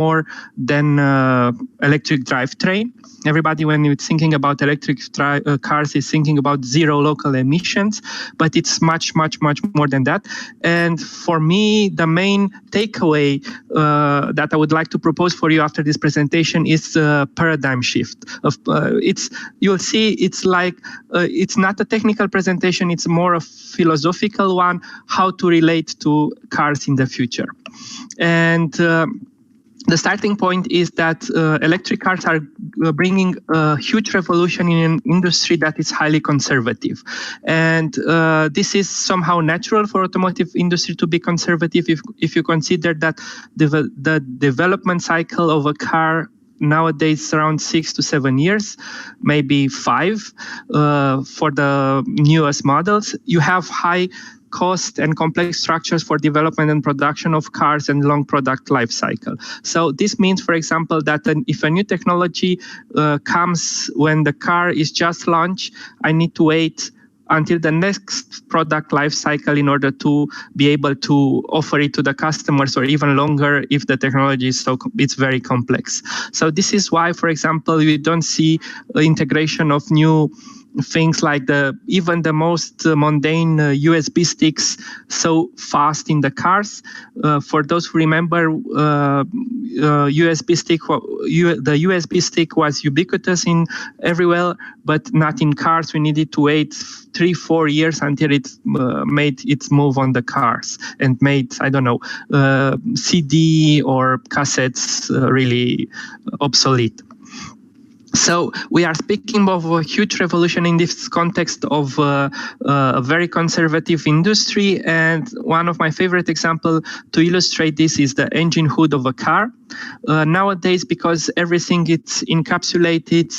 more than electric drivetrain. Everybody, when you're thinking about electric cars, is thinking about zero local emissions, but it's much, much, much more than that. And for me, the main takeaway that I would like to propose for you after this presentation is a paradigm shift. You'll see it's like it's not a technical presentation; it's more a philosophical one. How to relate to cars in the future, and. The starting point is that electric cars are bringing a huge revolution in an industry that is highly conservative. And this is somehow natural for automotive industry to be conservative if you consider that the development cycle of a car nowadays around 6 to 7 years, maybe 5 for the newest models. You have high cost and complex structures for development and production of cars and long product life cycle. So this means, for example, that if a new technology comes when the car is just launched, I need to wait until the next product life cycle in order to be able to offer it to the customers, or even longer if the technology is it's very complex. So this is why, for example, you don't see integration of new things like even the most mundane USB sticks so fast in the cars. For those who remember, USB stick, the USB stick was ubiquitous in everywhere, but not in cars. We needed to wait 3-4 years until it made its move on the cars and made, I don't know, CD or cassettes really obsolete. So we are speaking of a huge revolution in this context of a very conservative industry. And one of my favorite examples to illustrate this is the engine hood of a car. Nowadays, because everything is encapsulated,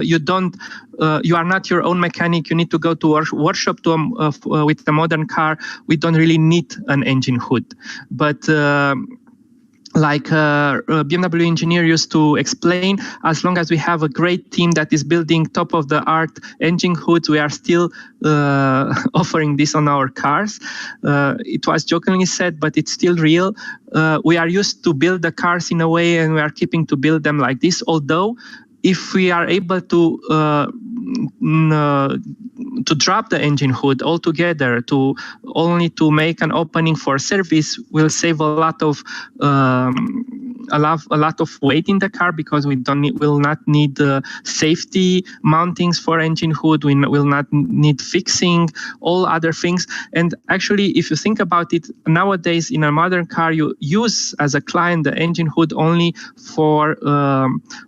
you are not your own mechanic. You need to go to a workshop with a modern car. We don't really need an engine hood, but like a BMW engineer used to explain, as long as we have a great team that is building top-of-the-art engine hoods, we are still offering this on our cars. It was jokingly said, but it's still real. We are used to build the cars in a way, and we are keeping to build them like this, although if we are able to drop the engine hood altogether, to make an opening for service, will save a lot of weight in the car, because will not need safety mountings for engine hood. We will not need fixing all other things. And actually, if you think about it, nowadays in a modern car, you use as a client the engine hood only for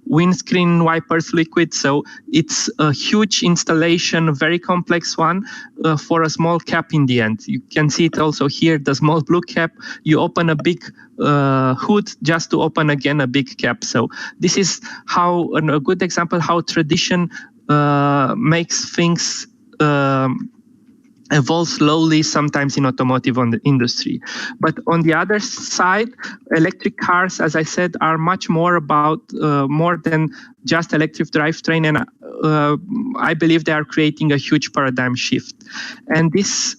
windscreen wipers liquid. So it's a huge installation, a very complex one for a small cap in the end. You can see it also here, the small blue cap. You open a big hood just to open again a big cap. So this is how a good example how tradition makes things evolve slowly, sometimes in automotive industry. But on the other side, electric cars, as I said, are much more about more than just electric drivetrain, and I believe they are creating a huge paradigm shift. And this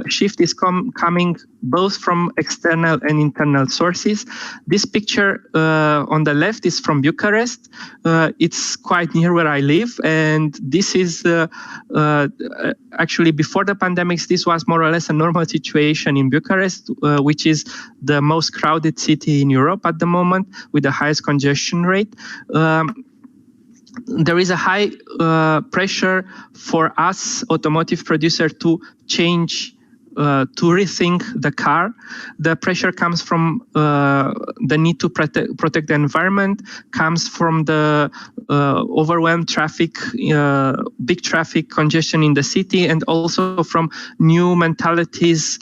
shift is coming both from external and internal sources. This picture on the left is from Bucharest. It's quite near where I live, and this is actually before the pandemic. This was more or less a normal situation in Bucharest, which is the most crowded city in Europe at the moment, with the highest congestion rate. There is a high pressure for us automotive producer to change, to rethink the car. The pressure comes from the need to protect the environment, comes from the overwhelmed traffic, big traffic congestion in the city, and also from new mentalities,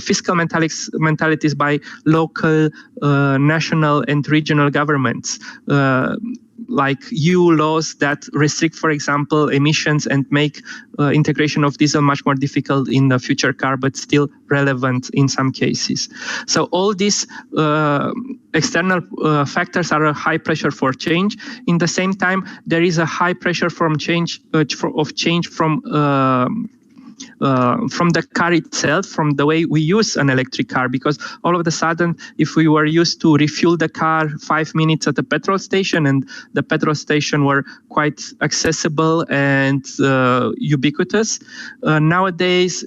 fiscal mentalities by local, national, and regional governments. Like EU laws that restrict, for example, emissions and make integration of diesel much more difficult in the future car, but still relevant in some cases. So all these external factors are a high pressure for change. In the same time, there is a high pressure from change from the car itself, from the way we use an electric car. Because all of a sudden, if we were used to refuel the car 5 minutes at a petrol station, and the petrol station were quite accessible and ubiquitous, nowadays,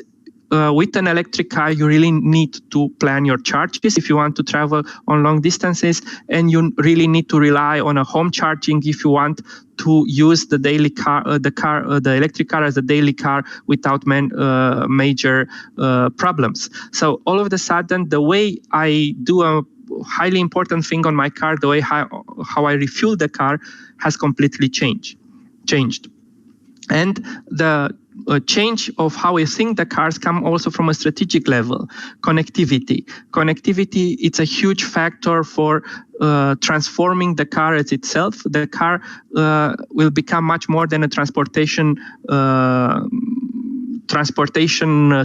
with an electric car, you really need to plan your charges if you want to travel on long distances, and you really need to rely on a home charging if you want to use the daily car, the electric car as a daily car without major problems. So all of a sudden, the way I do a highly important thing on my car, the way how I refuel the car, has completely changed. And the change of how we think the cars come also from a strategic level. Connectivity, it's a huge factor for transforming the car as itself. The car will become much more than a transportation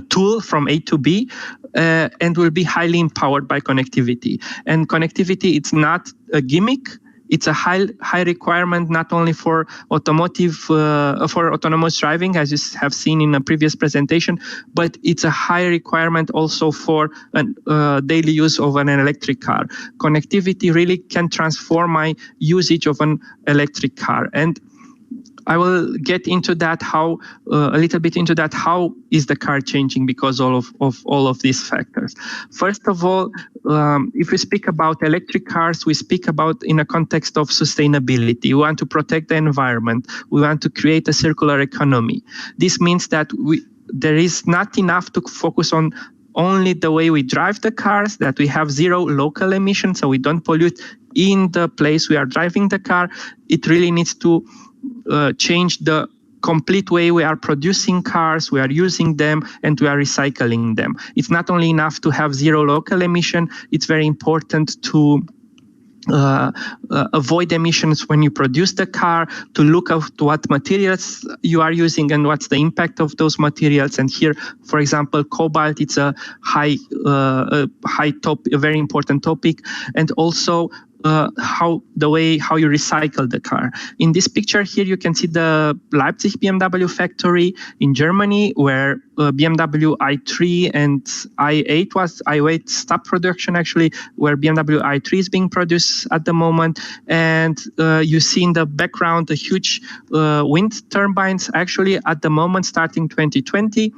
tool from A to B, and will be highly empowered by connectivity. And connectivity, it's not a gimmick. It's a high requirement not only for for autonomous driving, as you have seen in a previous presentation, but it's a high requirement also for daily use of an electric car. Connectivity really can transform my usage of an electric car, and I will get into that, how a little bit into that, how is the car changing because of all of these factors. First of all, if we speak about electric cars, we speak about in a context of sustainability. We want to protect the environment. We want to create a circular economy. This means that there is not enough to focus on only the way we drive the cars, that we have zero local emissions, so we don't pollute in the place we are driving the car. It really needs to change the complete way we are producing cars, we are using them, and we are recycling them. It's not only enough to have zero local emission, it's very important to avoid emissions when you produce the car, to look at what materials you are using and what's the impact of those materials. And here, for example, cobalt, it's a very important topic, and also how you recycle the car. In this picture here, you can see the Leipzig BMW factory in Germany, where BMW i3 and i8 stopped production, actually, where BMW i3 is being produced at the moment. And you see in the background the huge wind turbines, actually, at the moment, starting 2020.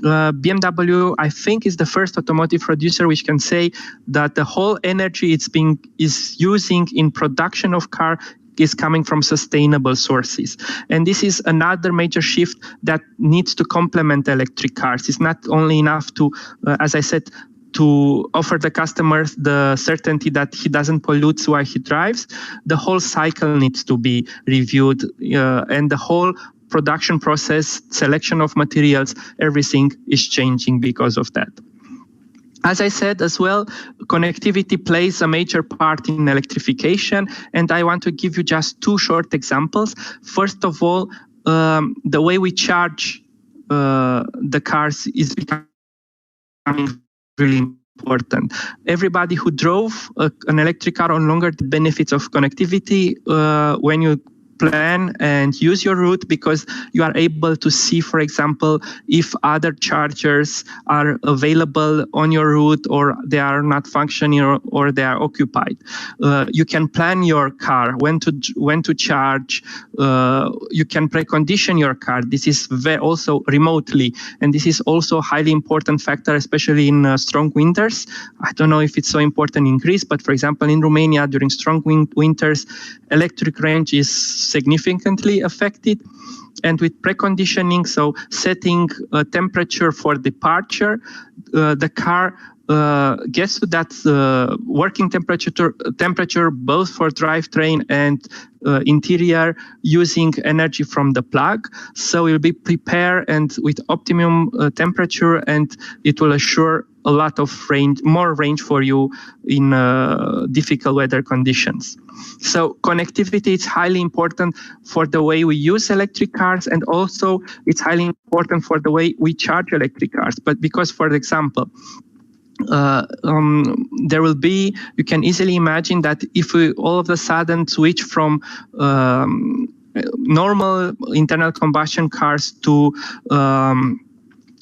BMW, I think, is the first automotive producer which can say that the whole energy is using in production of car is coming from sustainable sources. And this is another major shift that needs to complement electric cars. It's not only enough to, as I said, to offer the customers the certainty that he doesn't pollute while he drives. The whole cycle needs to be reviewed, and the whole production process, selection of materials, everything is changing because of that. As I said as well, connectivity plays a major part in electrification, and I want to give you just two short examples. First of all, the way we charge the cars is becoming really important. Everybody who drove an electric car on longer the benefits of connectivity when you plan and use your route, because you are able to see, for example, if other chargers are available on your route, or they are not functioning, or they are occupied. You can plan your car, when to charge. You can precondition your car. This is also remotely, and this is also a highly important factor, especially in strong winters. I don't know if it's so important in Greece, but for example, in Romania, during strong winters, electric range is significantly affected. And with preconditioning, so setting a temperature for departure, the car gets to that working temperature both for drivetrain and interior, using energy from the plug. So it will be prepared and with optimum temperature, and it will assure a lot of more range for you in difficult weather conditions. So connectivity is highly important for the way we use electric cars, and also it's highly important for the way we charge electric cars. But because, for example, you can easily imagine that if we all of a sudden switch from normal internal combustion cars to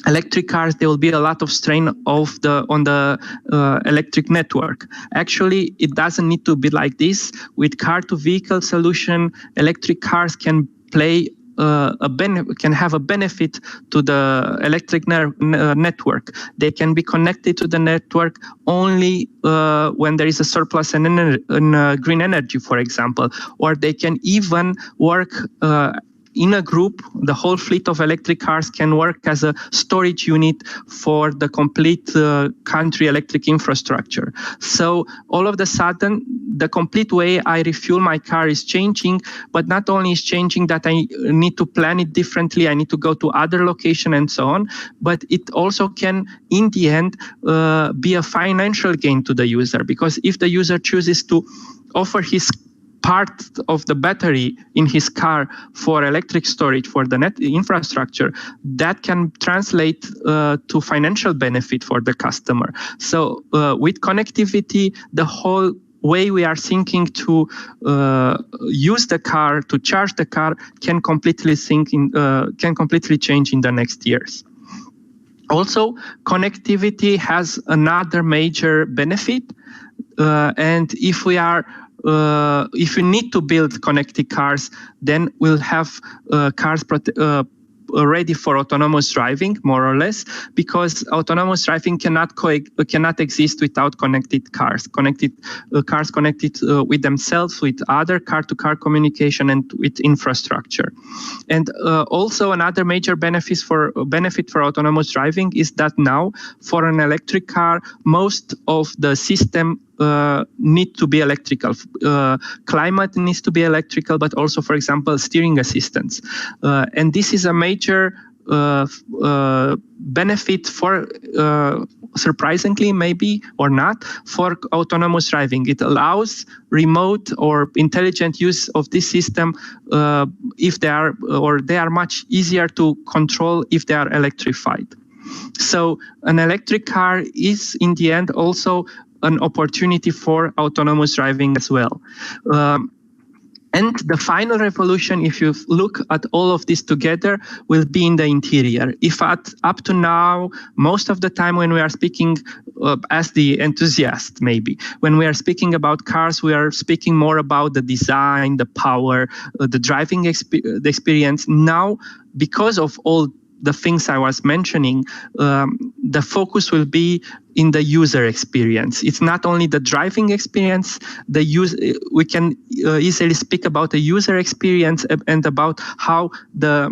electric cars, there will be a lot of strain on the electric network. Actually, it doesn't need to be like this. With car-to-vehicle solution, electric cars can play can have a benefit to the electric network. They can be connected to the network only when there is a surplus in green energy, for example, or they can even work in a group. The whole fleet of electric cars can work as a storage unit for the complete country electric infrastructure. So all of a sudden, the complete way I refuel my car is changing, but not only is changing that I need to plan it differently, I need to go to other location and so on, but it also can, in the end, be a financial gain to the user, because if the user chooses to offer his part of the battery in his car for electric storage for the net infrastructure, that can translate to financial benefit for the customer. So with connectivity, the whole way we are thinking to use the car, to charge the car, can completely change in the next years. Also, connectivity has another major benefit, and if we need to build connected cars, then we'll have cars ready for autonomous driving, more or less, because autonomous driving cannot exist without connected cars. Cars connected with themselves, with other car-to-car communication, and with infrastructure. And also another major benefit for autonomous driving is that now, for an electric car, most of the system need to be electrical. Climate needs to be electrical, but also, for example, steering assistance. And this is a major benefit for, surprisingly maybe or not, for autonomous driving. It allows remote or intelligent use of this system if they are much easier to control if they are electrified. So an electric car is, in the end, also an opportunity for autonomous driving as well. And the final revolution, if you look at all of this together, will be in the interior. If up to now, most of the time when we are speaking as the enthusiast, maybe, when we are speaking about cars, we are speaking more about the design, the power, the driving the experience. Now, because of all the things I was mentioning, the focus will be in the user experience. It's not only the driving experience. We can easily speak about the user experience and about how the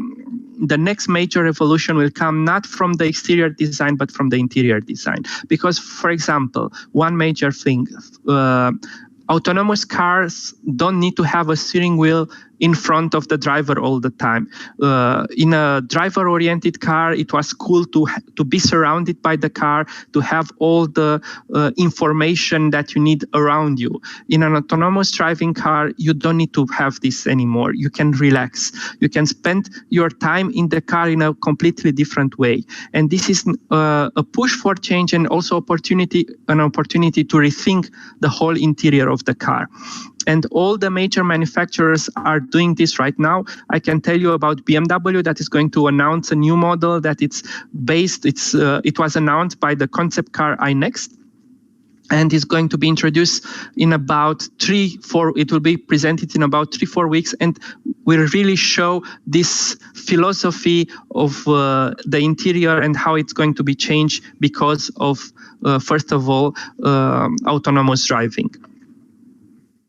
next major revolution will come not from the exterior design but from the interior design. Because, for example, one major thing, autonomous cars don't need to have a steering wheel in front of the driver all the time. In a driver-oriented car, it was cool to be surrounded by the car, to have all the information that you need around you. In an autonomous driving car, you don't need to have this anymore. You can relax. You can spend your time in the car in a completely different way. And this is a push for change and also an opportunity to rethink the whole interior of the car. And all the major manufacturers are doing this right now. I can tell you about BMW that is going to announce a new model that it was announced by the concept car iNext. And is going to be introduced in about 3-4. It will be presented in about 3-4 weeks, and will really show this philosophy of the interior and how it's going to be changed because of, first of all, autonomous driving.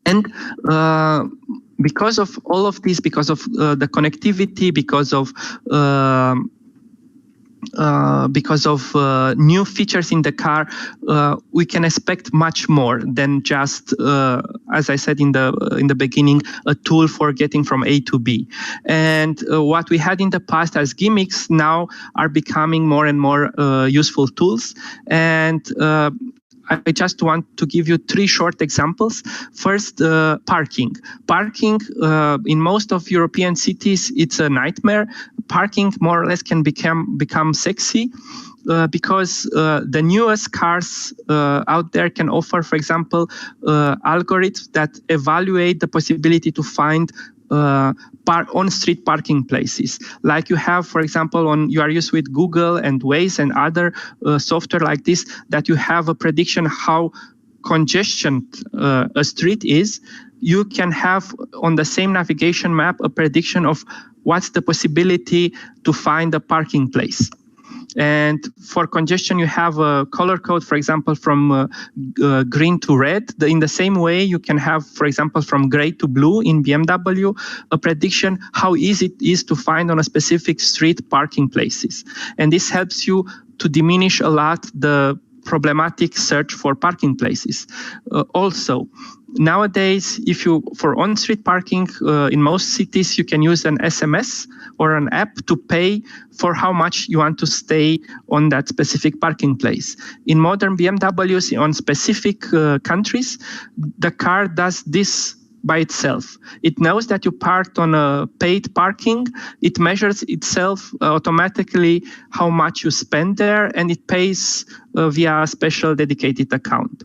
And because of all of this, because of the connectivity, because of new features in the car, we can expect much more than just, as I said in the beginning, a tool for getting from A to B. And what we had in the past as gimmicks now are becoming more and more useful tools. And I just want to give you 3 short examples. First, parking. Parking in most of European cities, it's a nightmare. Parking more or less can become sexy because the newest cars out there can offer, for example, algorithms that evaluate the possibility to find on-street parking places. Like you have, for example, you are used with Google and Waze and other software like this, that you have a prediction how congestion a street is. You can have on the same navigation map a prediction of what's the possibility to find a parking place. And for congestion, you have a color code, for example, from green to red. In the same way, you can have, for example, from gray to blue in BMW, a prediction how easy it is to find on a specific street parking places. And this helps you to diminish a lot the problematic search for parking places. Also, nowadays, for on-street parking in most cities, you can use an SMS or an app to pay for how much you want to stay on that specific parking place. In modern BMWs on specific countries, the car does this by itself. It knows that you parked on a paid parking. It measures itself automatically how much you spend there, and it pays via a special dedicated account.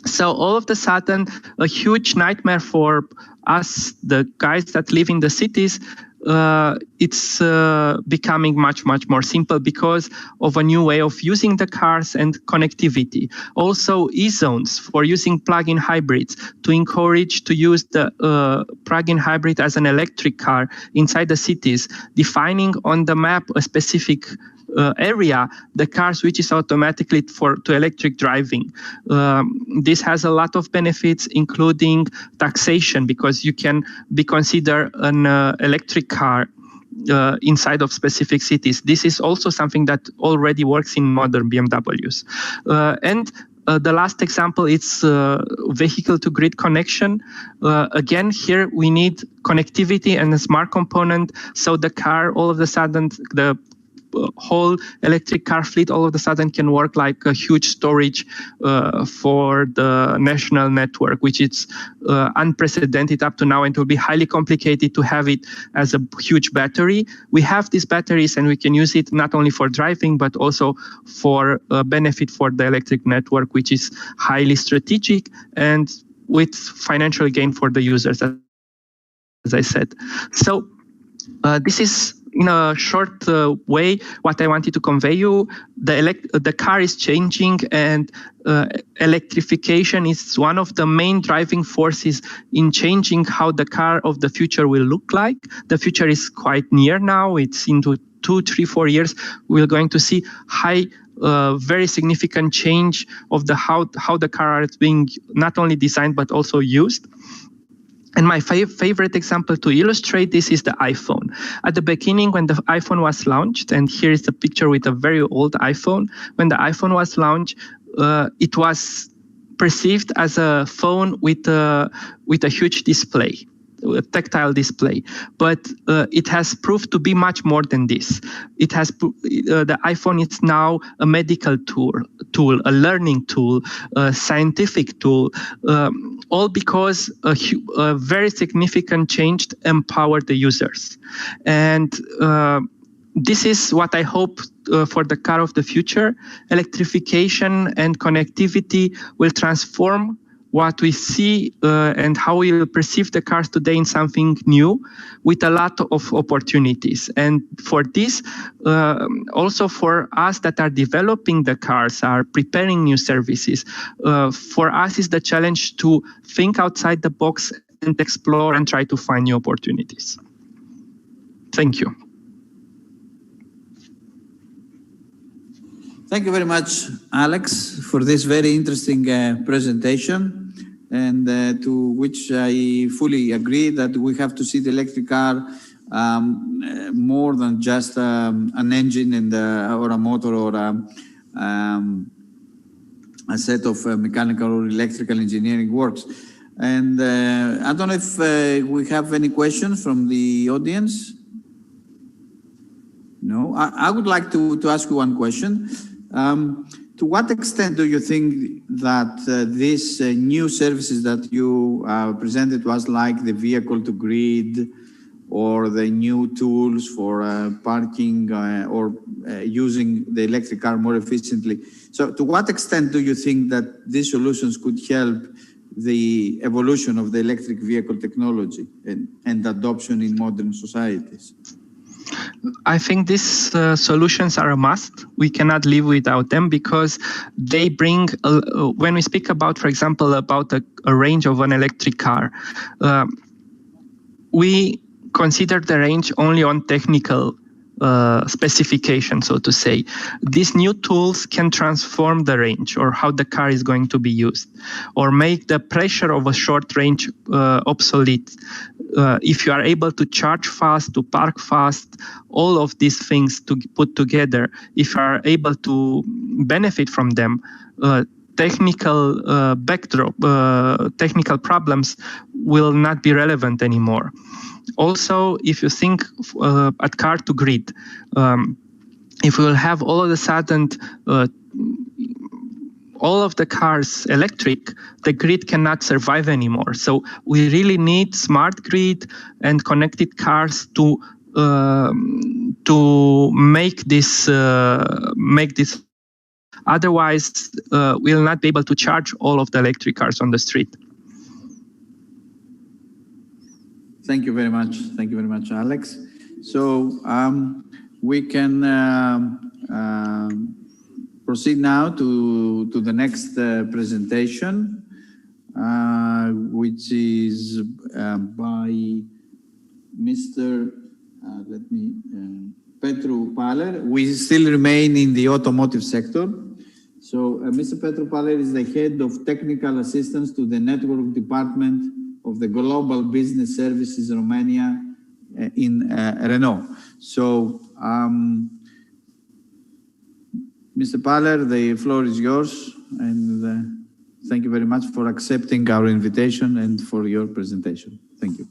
So all of a sudden, a huge nightmare for us, the guys that live in the cities, it's becoming much, much more simple because of a new way of using the cars and connectivity. Also, e-zones for using plug-in hybrids to encourage to use the plug-in hybrid as an electric car inside the cities, defining on the map a specific area, the car switches automatically to electric driving. This has a lot of benefits, including taxation, because you can be considered an electric car inside of specific cities. This is also something that already works in modern BMWs. The last example is vehicle-to-grid connection. Again, here we need connectivity and a smart component, so the car all of a sudden, the whole electric car fleet all of a sudden can work like a huge storage for the national network, which is unprecedented up to now, and it will be highly complicated to have it as a huge battery. We have these batteries and we can use it not only for driving, but also for benefit for the electric network, which is highly strategic and with financial gain for the users, as I said. So this is, in a short way, what I wanted to convey you. The car is changing, and electrification is one of the main driving forces in changing how the car of the future will look like. The future is quite near now. It's into 2, 3, 4 years. We're going to see very significant change of how the car is being not only designed but also used. And my favorite example to illustrate this is the iPhone. At the beginning, when the iPhone was launched, and here is the picture with a very old iPhone. When the iPhone was launched, it was perceived as a phone with a huge display, a tactile display. But it has proved to be much more than this. It has the iPhone is now a medical tool, a learning tool, a scientific tool, all because a very significant change empowered the users. And this is what I hope for the car of the future. Electrification and connectivity will transform what we see and how we will perceive the cars today in something new with a lot of opportunities. And for this, also for us that are developing the cars, are preparing new services, for us is the challenge to think outside the box and explore and try to find new opportunities. Thank you. Thank you very much, Alex, for this very interesting presentation, and to which I fully agree that we have to see the electric car more than just an engine and or a motor or a set of mechanical or electrical engineering works. And I don't know if we have any questions from the audience. No, I would like to ask you one question. To what extent do you think that these new services that you presented was like the vehicle to grid or the new tools for parking or using the electric car more efficiently? So to what extent do you think that these solutions could help the evolution of the electric vehicle technology and adoption in modern societies? I think these solutions are a must. We cannot live without them because they bring, when we speak about, for example, about a range of an electric car, we consider the range only on technical specification, so to say. These new tools can transform the range or how the car is going to be used, or make the pressure of a short range obsolete. If you are able to charge fast, to park fast, all of these things to put together, if you are able to benefit from them, technical backdrop, technical problems will not be relevant anymore. Also, if you think at car to grid, if we will have all of a sudden all of the cars electric, the grid cannot survive anymore. So we really need smart grid and connected cars to make this Otherwise, we'll not be able to charge all of the electric cars on the street. Thank you very much. Thank you very much, Alex. So we can proceed now to the next presentation, which is by Mr. Petru Paler. We still remain in the automotive sector. So Mr. Petru Paler is the head of technical assistance to the network department of the Global Business Services Romania in Renault. So Mr. Paler, the floor is yours, and thank you very much for accepting our invitation and for your presentation. Thank you.